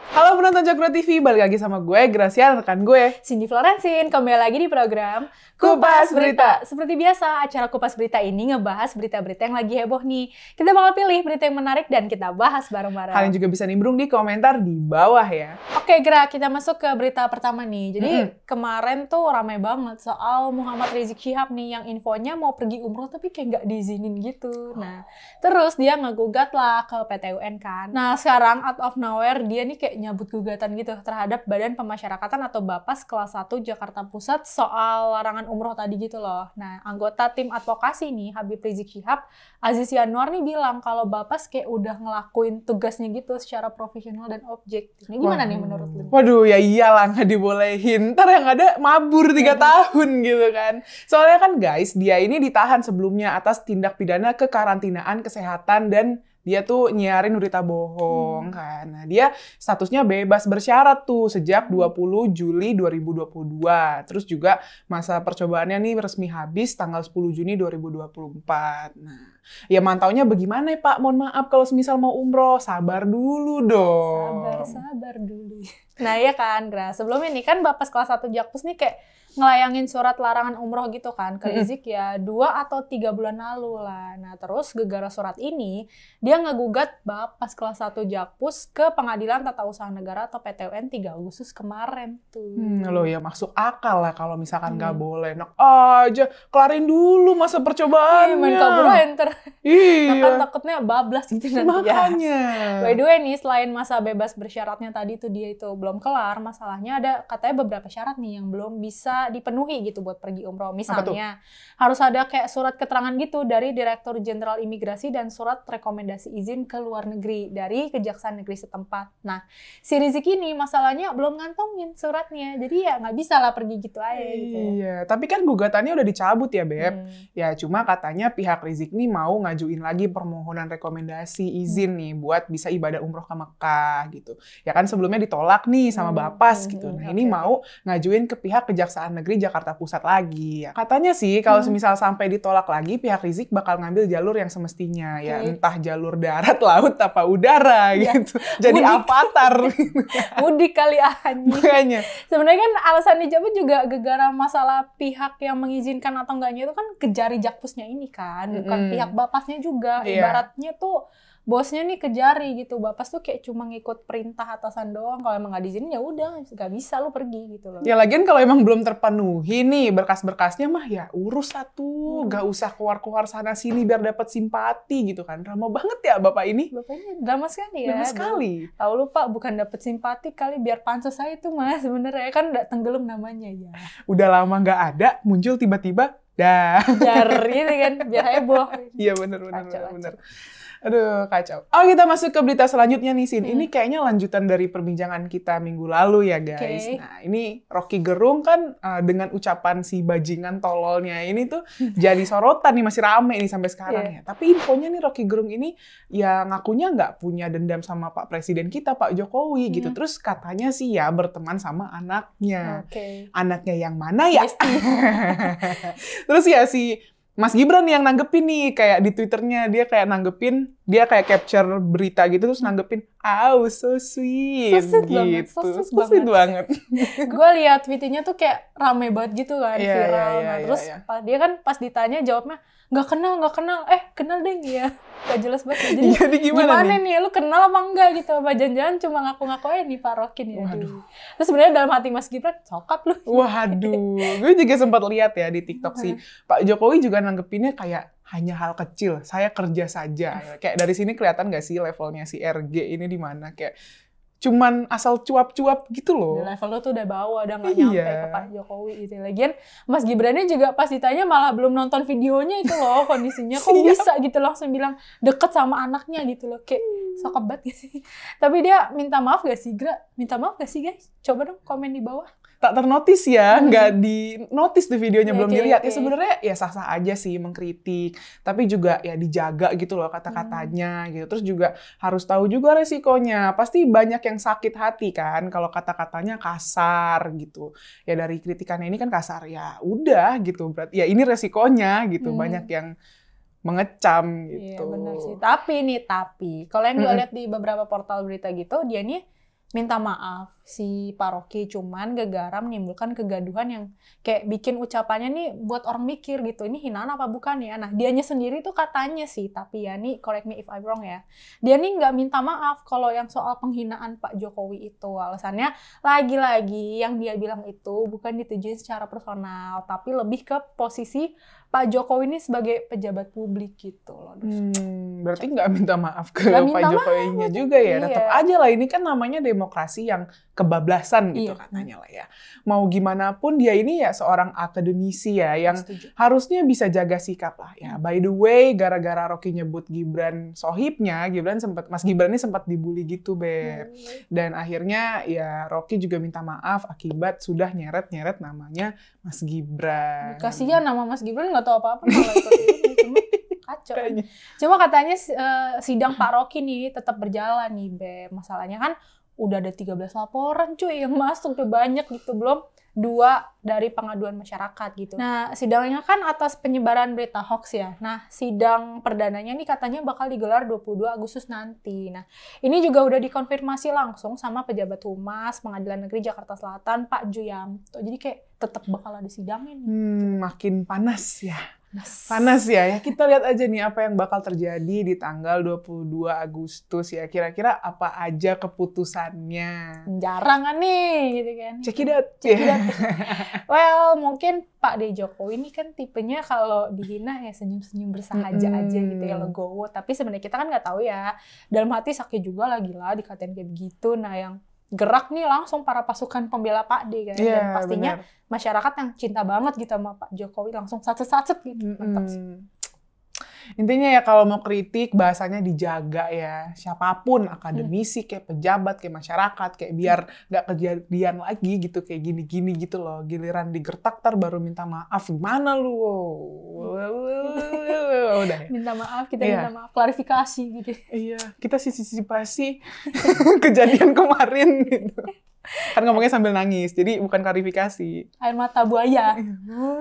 Halo penonton Cokro TV, balik lagi sama gue, Gracia, rekan gue, Cindy Florensin, kembali lagi di program Kupas Berita. Seperti biasa, acara Kupas Berita ini ngebahas berita-berita yang lagi heboh nih. Kita bakal pilih berita yang menarik dan kita bahas bareng-bareng. Kalian juga bisa nimbrung di komentar di bawah ya. Oke, Gra, kita masuk ke berita pertama nih. Jadi kemarin tuh ramai banget soal Muhammad Rizik Syihab nih yang infonya mau pergi umroh tapi kayak nggak diizinin gitu. Nah, terus dia ngegugat lah ke PT UN kan. Nah, sekarang out of nowhere dia nih kayak nyabut gugatan gitu terhadap Badan Pemasyarakatan atau Bapas kelas 1 Jakarta Pusat soal larangan umroh tadi gitu loh. Nah, anggota tim advokasi nih, Habib Rizik Syihab, Aziz Yanuar nih bilang kalau Bapas kayak udah ngelakuin tugasnya gitu secara profesional dan objektif. Ini gimana nih menurut lu? Waduh, ya iyalah nggak dibolehin. Ntar yang ada mabur 3 tahun gitu kan. Soalnya kan guys, dia ini ditahan sebelumnya atas tindak pidana kekarantinaan kesehatan dan dia tuh nyiarin berita bohong kan. Nah, dia statusnya bebas bersyarat tuh sejak 20 Juli 2022. Terus juga masa percobaannya nih resmi habis tanggal 10 Juni 2024. Nah, ya mantaunya bagaimana ya Pak? Mohon maaf kalau semisal mau umroh, sabar dulu dong. Sabar dulu. Nah ya kan, Gra. Sebelumnya nih kan Bapas kelas 1 Jakpus nih kayak ngelayangin surat larangan umroh gitu kan ke Rizik ya 2 atau 3 bulan lalu lah. Nah terus gegara surat ini dia ngegugat Bapas kelas 1 Jakpus ke Pengadilan Tata Usaha Negara atau PTUN 3 Agustus kemarin tuh. Loh ya masuk akal lah kalau misalkan nggak boleh. Enak aja, kelarin dulu masa percobaannya. Main kabur enter. Iya. Kan takutnya bablas gitu nanti ya. Makanya. By the way nih, selain masa bebas bersyaratnya tadi tuh dia itu belum kelar, masalahnya ada katanya beberapa syarat nih yang belum bisa dipenuhi gitu buat pergi umroh. Misalnya harus ada kayak surat keterangan gitu dari Direktur Jenderal Imigrasi dan surat rekomendasi izin ke luar negeri dari Kejaksaan Negeri setempat. Nah, si Rizik ini masalahnya belum ngantongin suratnya, jadi ya nggak bisa lah pergi gitu aja gitu. Iya, tapi kan gugatannya udah dicabut ya Beb. Ya cuma katanya pihak Rizik nih mau ngajuin lagi permohonan rekomendasi izin nih buat bisa ibadah umroh ke Mekah gitu. Ya kan sebelumnya ditolak nih sama Bapas gitu. Nah ini mau ngajuin ke pihak Kejaksaan Negeri Jakarta Pusat lagi. Ya, katanya sih kalau semisal sampai ditolak lagi pihak Rizik bakal ngambil jalur yang semestinya. Ya entah jalur darat, laut, apa udara gitu. Jadi avatar. Mudik kali anjing. Makanya. Sebenarnya kan alasan dicabut juga gegara masalah pihak yang mengizinkan atau enggaknya itu kan ke jari Jakpusnya ini kan, bukan pihak Bapasnya juga. Ibaratnya tuh bosnya nih ke jari gitu. Bapas tuh kayak cuma ngikut perintah atasan doang. Kalau emang nggak diizinin ya udah nggak bisa lu pergi gitu loh. Ya lagian kalau emang belum terpenuhi nih berkas-berkasnya mah ya urus satu, nggak usah keluar-keluar sana sini biar dapat simpati gitu kan. Drama banget ya bapak ini. Bapak ini drama sekali ya. Drama sekali. Tahu lu Pak, bukan dapat simpati kali biar pansos saya itu Mas sebenarnya kan nggak tenggelam namanya ya. Udah lama nggak ada, muncul tiba-tiba dah. Jar ini kan biar heboh. Iya bener. Aduh, kacau. Oh, kita masuk ke berita selanjutnya nih, Sin. Ini kayaknya lanjutan dari perbincangan kita minggu lalu ya, guys. Nah, ini Rocky Gerung kan dengan ucapan si bajingan tololnya ini tuh jadi sorotan nih, masih rame nih sampai sekarang ya. Tapi infonya nih Rocky Gerung ini ya ngakunya nggak punya dendam sama Pak Presiden kita, Pak Jokowi gitu. Terus katanya sih ya berteman sama anaknya. Anaknya yang mana ya? Terus ya si Mas Gibran yang nanggepin nih, kayak di Twitternya dia kayak nanggepin, dia kayak capture berita gitu terus nanggepin, so sweet, so sweet banget. Gue lihat tweetnya tuh kayak rame banget gitu kan, viral. Terus dia kan pas ditanya jawabnya, nggak kenal, kenal deh ya. Gak jelas banget. Jadi gimana nih, lu kenal apa enggak gitu? Apa jangan-jangan cuma ngaku-ngaku aja nih Pak Rokin ya. Waduh. Terus sebenarnya dalam hati Mas Gibran, sokap lu. Waduh, gue juga sempat lihat ya di TikTok sih. Pak Jokowi juga nanggepinnya kayak hanya hal kecil, saya kerja saja. Kayak dari sini kelihatan nggak sih levelnya si RG ini di mana? Kayak cuman asal cuap-cuap gitu loh. Level lo tuh udah bawah, udah nggak nyampe ke Pak Jokowi gitu. Lagian Mas Gibrannya juga pas ditanya malah belum nonton videonya itu loh kondisinya. Kok bisa gitu langsung bilang deket sama anaknya gitu loh. Kayak sokap banget gitu sih. Tapi dia minta maaf gak sih, Gra? Minta maaf gak sih guys? Coba dong komen di bawah. Tak ternotis ya, nggak di-notice di videonya, belum dilihat. Ya sebenarnya ya sah-sah aja sih mengkritik, tapi juga ya dijaga gitu loh kata-katanya gitu. Terus juga harus tahu juga resikonya. Pasti banyak yang sakit hati kan kalau kata-katanya kasar gitu. Ya dari kritikannya ini kan kasar, ya udah gitu. Berarti ya ini resikonya gitu. Banyak yang mengecam gitu. Iya benar sih. Tapi kalau yang gue lihat di beberapa portal berita gitu, dia nih minta maaf si Pak Rocky, cuman gara-gara menimbulkan kegaduhan yang kayak bikin ucapannya nih buat orang mikir gitu, ini hinaan apa bukan ya. Nah dianya sendiri tuh katanya sih, tapi ya nih correct me if I'm wrong ya, dia nih nggak minta maaf kalau yang soal penghinaan Pak Jokowi itu. Alasannya lagi-lagi yang dia bilang itu bukan ditujuin secara personal, tapi lebih ke posisi Pak Jokowi ini sebagai pejabat publik gitu loh. Berarti nggak minta maaf ke Pak Jokowinya juga ya. Tetap aja lah, ini kan namanya demokrasi yang kebablasan gitu katanya lah ya. Mau gimana pun dia ini ya seorang akademisi ya yang harusnya bisa jaga sikap lah ya. By the way, gara-gara Rocky nyebut Gibran sohibnya, Mas Gibran ini sempat dibully gitu, Beb. Dan akhirnya ya Rocky juga minta maaf akibat sudah nyeret-nyeret namanya Mas Gibran. Kasihan nama Mas Gibran nggak tahu apa-apa malah ikut ini, cuma kacau. Cuma katanya sidang Pak Rocky nih tetap berjalan nih, Beb. Masalahnya kan udah ada 13 laporan cuy yang masuk, udah banyak gitu, belum 2 dari pengaduan masyarakat gitu. Nah, sidangnya kan atas penyebaran berita hoax ya. Nah, sidang perdananya nih katanya bakal digelar 22 Agustus nanti. Nah, ini juga udah dikonfirmasi langsung sama pejabat Humas Pengadilan Negeri Jakarta Selatan, Pak Juyanto. Jadi kayak tetap bakal ada sidangnya nih. Makin panas ya. Panas ya. Kita lihat aja nih apa yang bakal terjadi di tanggal 22 Agustus ya. Kira-kira apa aja keputusannya. Jarang kan nih gitu kan. Check it out. Well, mungkin Pak D. Jokowi ini kan tipenya kalau dihina ya senyum-senyum bersahaja aja gitu ya, legowo. Tapi sebenarnya kita kan nggak tahu ya. Dalam hati sakit juga lah, gila dikatain kayak begitu. Nah yang gerak nih langsung para pasukan pembela Pak D kan. Dan pastinya masyarakat yang cinta banget gitu sama Pak Jokowi langsung satset-satset gitu. Mantap sih. Intinya ya kalau mau kritik bahasanya dijaga ya. Siapapun, akademisi kayak pejabat kayak masyarakat kayak biar nggak kejadian lagi gitu kayak gini-gini gitu loh. Giliran digertak baru minta maaf. Gimana lu? Udah ya. Minta maaf, kita minta maaf, klarifikasi gitu. Iya, kita sisi-sisi kejadian kemarin gitu. Kan ngomongnya sambil nangis, jadi bukan klarifikasi. Air mata buaya.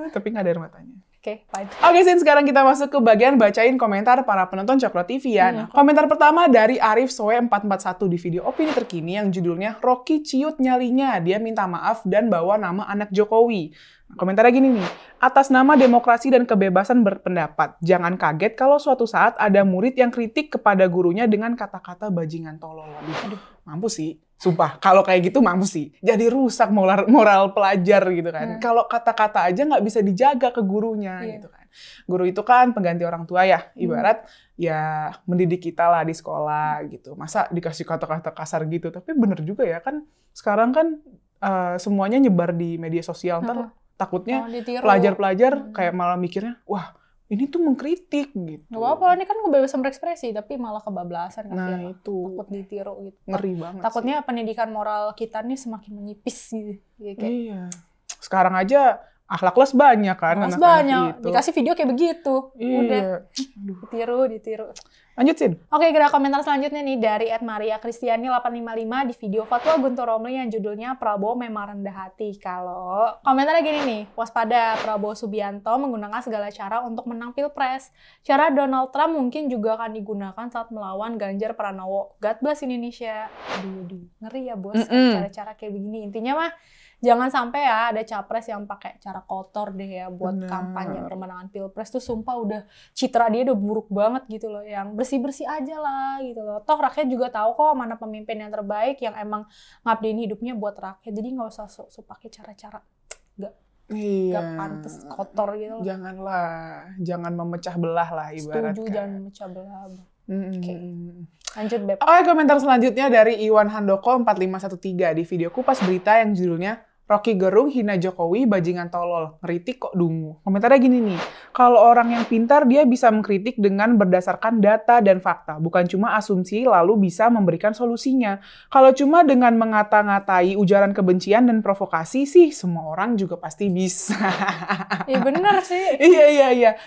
Tapi nggak ada air matanya. Oke, fine. Oke, Sin, sekarang kita masuk ke bagian bacain komentar para penonton Coklat TV ya. Nah, komentar pertama dari Arif Soe 441 di video opini terkini yang judulnya Rocky ciut nyalinya, dia minta maaf dan bawa nama anak Jokowi. Komentarnya gini nih, atas nama demokrasi dan kebebasan berpendapat, jangan kaget kalau suatu saat ada murid yang kritik kepada gurunya dengan kata-kata bajingan tolol. Aduh, mampus sih. Sumpah, kalau kayak gitu mampus sih. Jadi rusak moral pelajar gitu kan. Kalau kata-kata aja nggak bisa dijaga ke gurunya gitu kan. Guru itu kan pengganti orang tua ya. Ibarat ya mendidik kita lah di sekolah gitu. Masa dikasih kata-kata kasar gitu. Tapi bener juga ya kan sekarang kan semuanya nyebar di media sosial. Ntar takutnya pelajar-pelajar kayak malah mikirnya, wah ini tuh mengkritik gitu. Gak apa-apa, ini kan kebebasan berekspresi, tapi malah kebablasan. Nah itu. Takut ditiru gitu. Ngeri banget. Takutnya pendidikan moral kita nih semakin menipis gitu. Iya. Sekarang aja akhlak-les banyak kan. Akhlak banyak. Itu. Dikasih video kayak begitu. Iya. Udah. Ditiru. Lanjut, Sin. Oke, gerak komentar selanjutnya nih dari @maria_kristiani855 di video Fatwa Guntur Romli yang judulnya Prabowo memang rendah hati. Kalau komentarnya gini nih, waspada Prabowo Subianto menggunakan segala cara untuk menang Pilpres. Cara Donald Trump mungkin juga akan digunakan saat melawan Ganjar Pranowo. God bless Indonesia. Aduh, ngeri ya bos, cara-cara kayak begini. Intinya mah jangan sampai ya ada capres yang pakai cara kotor deh ya buat kampanye pemenangan Pilpres tuh, sumpah udah citra dia udah buruk banget gitu loh. Yang bersih-bersih aja lah gitu loh. Toh rakyat juga tahu kok mana pemimpin yang terbaik yang emang ngabdiin hidupnya buat rakyat. Jadi nggak usah sok pakai cara-cara nggak pantas kotor gitu loh. Jangan memecah belah lah ibaratnya. Setuju, jangan memecah belah. Oke. Lanjut, Beb. Oke, komentar selanjutnya dari Iwan Handoko 4513 di video kupas berita yang judulnya Rocky Gerung hina Jokowi bajingan tolol, ngeritik kok dungu. Komentarnya gini nih, kalau orang yang pintar dia bisa mengkritik dengan berdasarkan data dan fakta, bukan cuma asumsi lalu bisa memberikan solusinya. Kalau cuma dengan mengata-ngatai ujaran kebencian dan provokasi sih semua orang juga pasti bisa. Iya bener sih.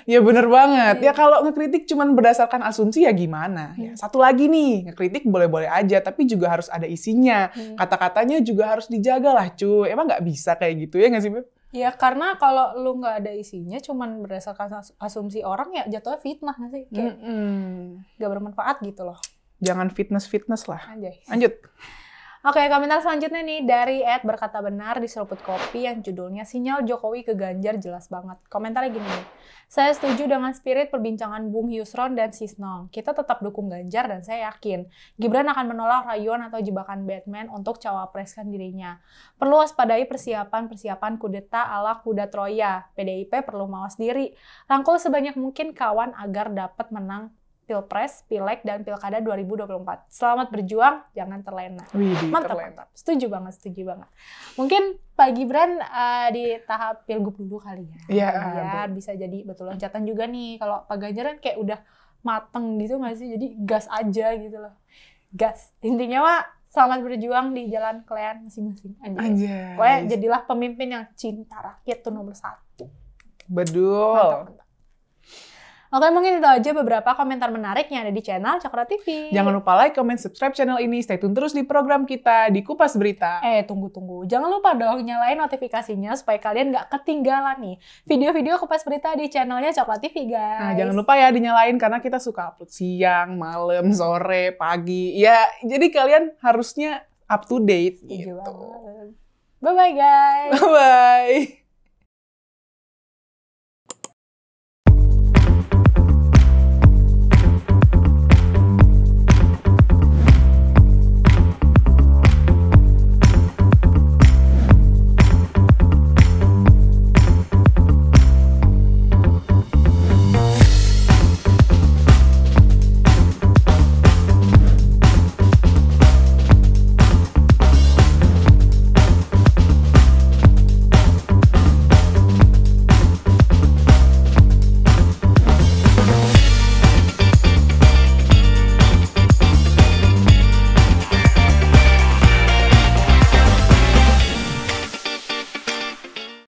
Iya bener banget. Ya kalau ngekritik cuma berdasarkan asumsi ya gimana? Ya, satu lagi nih, ngekritik boleh-boleh aja tapi juga harus ada isinya. Kata-katanya juga harus dijaga lah cuy. Emang nggak bisa kayak gitu ya nggak sih, Beb? Ya karena kalau lu nggak ada isinya cuman berdasarkan asumsi orang ya jatuhnya fitnah nggak sih? Kayak nggak bermanfaat gitu loh. Jangan fitness lah. Anjay. Lanjut. Oke, komentar selanjutnya nih dari @berkata benar di seruput kopi yang judulnya Sinyal Jokowi ke Ganjar jelas banget. Komentarnya gini nih. Saya setuju dengan spirit perbincangan Bung Yusron dan Sisno. Kita tetap dukung Ganjar dan saya yakin Gibran akan menolak rayuan atau jebakan Batman untuk cawapreskan dirinya. Perlu waspadai persiapan kudeta ala kuda Troya. PDIP perlu mawas diri. Rangkul sebanyak mungkin kawan agar dapat menang Pilpres, Pileg, dan Pilkada 2024. Selamat berjuang, jangan terlena. Mantap. Setuju banget. Mungkin Pak Gibran di tahap Pilgub dulu kali ya. Iya. Biar bisa jadi betul loncatan juga nih. Kalau Pak Ganjar kan kayak udah mateng gitu nggak sih? Jadi gas aja gitu loh. Gas. Intinya mah selamat berjuang di jalan kalian masing-masing. Anjay. Pokoknya jadilah pemimpin yang cinta rakyat tuh nomor 1. Betul. Mantap. Oke, mungkin itu aja beberapa komentar menarik yang ada di channel Cakra TV. Jangan lupa like, comment, subscribe channel ini. Stay tune terus di program kita di Kupas Berita. Tunggu. Jangan lupa dong nyalain notifikasinya supaya kalian nggak ketinggalan nih video-video Kupas Berita di channelnya Cakra TV, guys. Nah, jangan lupa ya dinyalain karena kita suka upload siang, malam, sore, pagi. Ya, jadi kalian harusnya up to date gitu. Bye-bye, guys. Bye-bye.